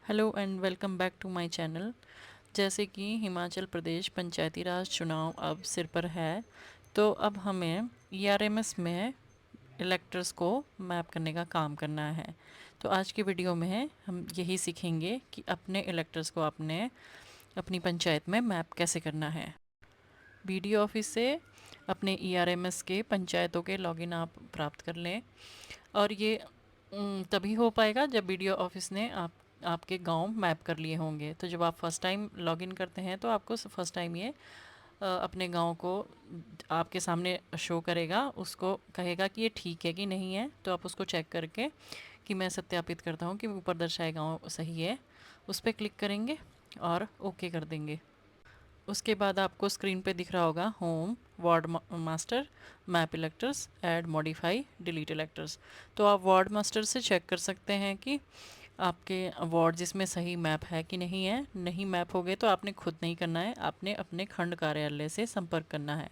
Hello and welcome back to my channel. जैसे कि हिमाचल प्रदेश पंचायती राज चुनाव अब सिर पर है, तो अब हमें ईआरएमएस में इलेक्टर्स को मैप करने का काम करना है। तो आज की वीडियो में हम यही सीखेंगे कि अपने इलेक्टर्स को अपनी पंचायत में मैप कैसे करना है। बीडीओ ऑफिस से अपने ईआरएमएस के पंचायतों के लॉगिन आप प्राप्त कर लें, और ये तभी हो पाएगा जब बीडीओ ऑफिस ने आपके गांव मैप कर लिए होंगे। तो जब आप फर्स्ट टाइम लॉगिन करते हैं तो आपको फर्स्ट टाइम ये अपने गांव को आपके सामने शो करेगा, उसको कहेगा कि ये ठीक है कि नहीं है। तो आप उसको चेक करके कि मैं सत्यापित करता हूँ कि ऊपर दर्शाए गांव सही है, उस पर क्लिक करेंगे और ओके कर देंगे। उसके बाद आपको स्क्रीन पे दिख रहा होगा home, ward master, map electors, add, modify, delete electors. तो आप वार्ड मास्टर से चेक कर सकते हैं कि आपके वार्ड जिसमें सही मैप है कि नहीं है। नहीं मैप हो गए तो आपने खुद नहीं करना है, आपने अपने खंड कार्यालय से संपर्क करना है।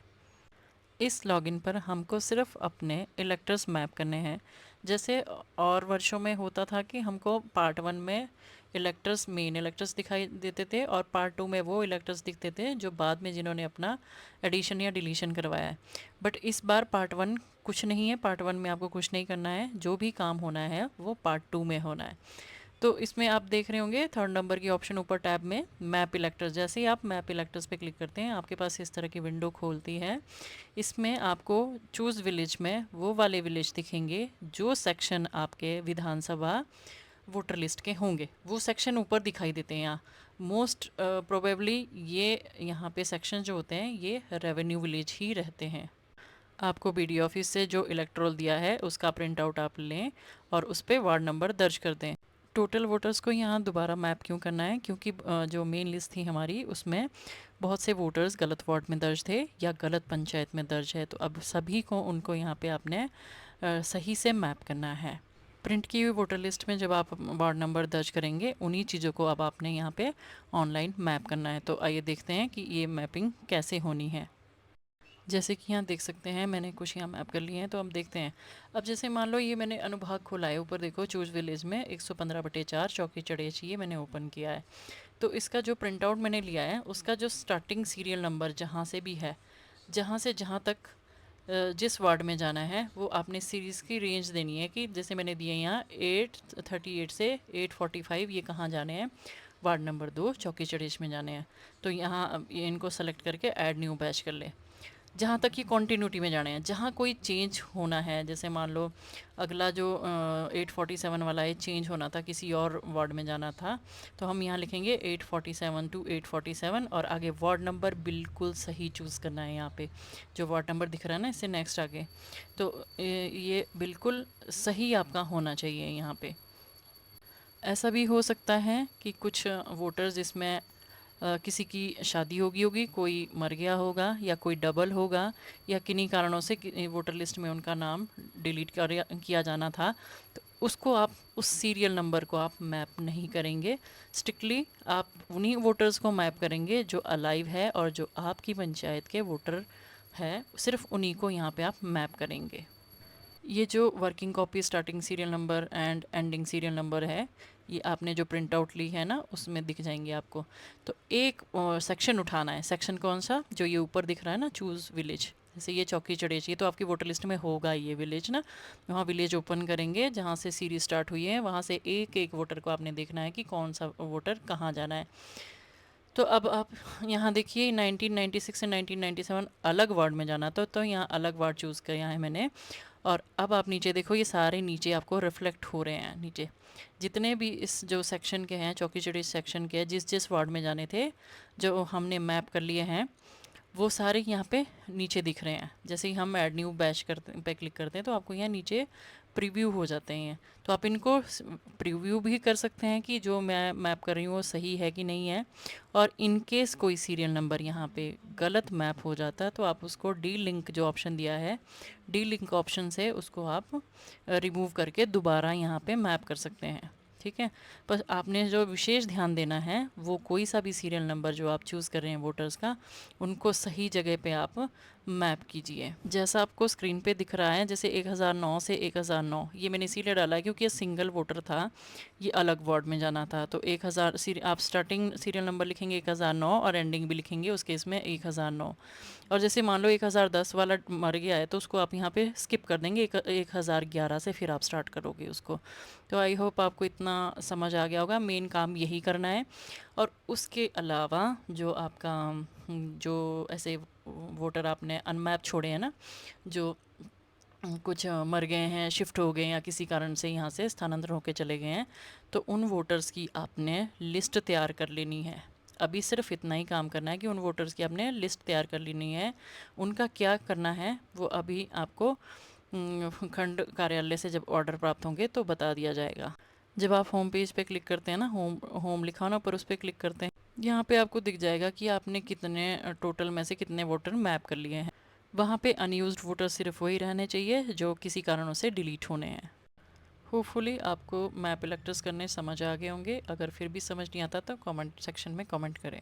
इस लॉगिन पर हमको सिर्फ अपने इलेक्टर्स मैप करने हैं। जैसे और वर्षों में होता था कि हमको पार्ट 1 में इलेक्टर्स, मेन इलेक्टर्स दिखाई देते थे, और पार्ट 2 में वो इलेक्टर्स दिखते थे जो बाद में जिन्होंने अपना एडिशन या डिलीशन करवाया है। बट इस बार पार्ट 1 कुछ नहीं है, पार्ट 1 में आपको कुछ नहीं करना है, जो भी काम होना है वो पार्ट 2 में होना है। तो इसमें आप देख रहे होंगे थर्ड नंबर की ऑप्शन ऊपर टैब में मैप इलेक्टर्स। जैसे ही आप मैप इलेक्टर्स पे क्लिक करते हैं आपके पास इस तरह की विंडो खोलती है। इसमें आपको चूज़ विलेज में वो वाले विलेज दिखेंगे जो सेक्शन आपके विधानसभा वोटर लिस्ट के होंगे। वो सेक्शन ऊपर दिखाई देते हैं यहाँ। मोस्ट प्रोबेबली ये यहाँ पे सेक्शन जो होते हैं ये रेवेन्यू विलेज ही रहते हैं। आपको बीडीओ ऑफिस से जो इलेक्ट्रोल दिया है उसका प्रिंट आउट आप लें और उस पर वार्ड नंबर दर्ज कर दें। टोटल वोटर्स को यहाँ दोबारा मैप क्यों करना है, क्योंकि जो मेन लिस्ट थी हमारी उसमें बहुत से वोटर्स गलत वार्ड में दर्ज थे या गलत पंचायत में दर्ज है। तो अब सभी को उनको यहाँ पे आपने सही से मैप करना है। प्रिंट की हुई वोटर लिस्ट में जब आप वार्ड नंबर दर्ज करेंगे उन्हीं चीज़ों को अब आपने यहाँ पे ऑनलाइन मैप करना है। तो आइए देखते हैं कि ये मैपिंग कैसे होनी है। जैसे कि यहाँ देख सकते हैं मैंने कुछ यहाँ मैप कर लिए हैं, तो हम देखते हैं। अब जैसे मान लो ये मैंने अनुभाग खोला है, ऊपर देखो चूज विलेज में 115/4 चौकी चढ़ेची ये मैंने ओपन किया है। तो इसका जो प्रिंट आउट मैंने लिया है उसका जो स्टार्टिंग सीरियल नंबर जहाँ से भी है, जहाँ से जहाँ तक जिस वार्ड में जाना है वो आपने सीरीज़ की रेंज देनी है। कि जैसे मैंने दिए यहाँ 838 से 845 ये कहाँ जाने हैं, वार्ड नंबर 2 चौकी चढ़ेच में जाने हैं। तो यहाँ अब ये इनको सेलेक्ट करके ऐड न्यू बैच कर ले। जहाँ तक कि कॉन्टीन्यूटी में जाने हैं, जहाँ कोई चेंज होना है, जैसे मान लो अगला जो 847 वाला है चेंज होना था, किसी और वार्ड में जाना था, तो हम यहाँ लिखेंगे 847 टू 847 और आगे वार्ड नंबर बिल्कुल सही चूज़ करना है। यहाँ पे जो वार्ड नंबर दिख रहा है ना इससे नेक्स्ट आगे, तो ये बिल्कुल सही आपका होना चाहिए यहाँ पे। ऐसा भी हो सकता है कि कुछ वोटर्स इसमें किसी की शादी होगी, कोई मर गया होगा या कोई डबल होगा या किन्हीं कारणों से वोटर लिस्ट में उनका नाम डिलीट किया जाना था, तो उसको आप उस सीरियल नंबर को आप मैप नहीं करेंगे। स्ट्रिक्टली आप उन्हीं वोटर्स को मैप करेंगे जो अलाइव है और जो आपकी पंचायत के वोटर है, सिर्फ उन्हीं को यहाँ पे आप मैप करेंगे। ये जो working copy starting serial number and ending serial number है, ये आपने जो प्रिंट आउट ली है ना उसमें दिख जाएंगे आपको। तो एक सेक्शन उठाना है। सेक्शन कौन सा, जो ये ऊपर दिख रहा है ना चूज़ विलेज, जैसे ये चौकी चढ़ेच, ये तो आपकी वोटर लिस्ट में होगा ये विलेज ना। वहाँ विलेज ओपन करेंगे जहाँ से सीरीज स्टार्ट हुई है, वहाँ से एक एक वोटर को आपने देखना है कि कौन सा वोटर कहाँ जाना है। तो अब आप यहाँ देखिए 1996 से 1997 अलग वार्ड में जाना था, तो यहाँ अलग वार्ड चूज़ किया है मैंने। और अब आप नीचे देखो, ये सारे नीचे आपको रिफ्लेक्ट हो रहे हैं। नीचे जितने भी इस जो सेक्शन के हैं, चौकी चौड़ी सेक्शन के हैं, जिस जिस वार्ड में जाने थे जो हमने मैप कर लिए हैं, वो सारे यहाँ पे नीचे दिख रहे हैं। जैसे ही हम ऐड न्यू बैच करते पे क्लिक करते हैं तो आपको यहाँ नीचे प्रीव्यू हो जाते हैं। तो आप इनको प्रीव्यू भी कर सकते हैं कि जो मैं मैप कर रही हूँ वो सही है कि नहीं है। और इन केस कोई सीरियल नंबर यहाँ पे गलत मैप हो जाता है तो आप उसको डी लिंक जो ऑप्शन दिया है, डी लिंक ऑप्शन से उसको आप रिमूव करके दोबारा यहाँ पे मैप कर सकते हैं। ठीक है। पर आपने जो विशेष ध्यान देना है वो कोई सा भी सीरियल नंबर जो आप चूज़ कर रहे हैं वोटर्स का, उनको सही जगह पे आप मैप कीजिए। जैसा आपको स्क्रीन पे दिख रहा है, जैसे 1009 से 1009, ये मैंने इसीलिए डाला है क्योंकि ये सिंगल वोटर था, ये अलग वार्ड में जाना था। तो 1000 आप स्टार्टिंग सीरियल नंबर लिखेंगे 1009 और एंडिंग भी लिखेंगे उस केस में 1009। और जैसे मान लो 1010 वाला मर गया है तो उसको आप यहाँ पे स्किप कर देंगे, 1011 से फिर आप स्टार्ट करोगे उसको। तो आई होप आपको इतना समझ आ गया होगा, मेन काम यही करना है। और उसके अलावा जो आपका जो ऐसे वोटर आपने अनमैप छोड़े हैं ना, जो कुछ मर गए हैं, शिफ्ट हो गए या किसी कारण से यहाँ से स्थानांतरण होकर चले गए हैं, तो उन वोटर्स की आपने लिस्ट तैयार कर लेनी है। अभी सिर्फ इतना ही काम करना है कि उन वोटर्स की आपने लिस्ट तैयार कर लेनी है। उनका क्या करना है वो अभी आपको खंड कार्यालय से जब ऑर्डर प्राप्त होंगे तो बता दिया जाएगा। जब आप होम पेज पे क्लिक करते हैं ना, होम होम लिखा हो ना पर उस पर क्लिक करते हैं, यहाँ पे आपको दिख जाएगा कि आपने कितने टोटल में से कितने वोटर मैप कर लिए हैं। वहाँ पे अनयूज्ड वोटर सिर्फ वही रहने चाहिए जो किसी कारणों से डिलीट होने हैं। होपफुली आपको मैप इलेक्टर्स करने समझ आ गए होंगे। अगर फिर भी समझ नहीं आता तो कमेंट सेक्शन में कमेंट करें।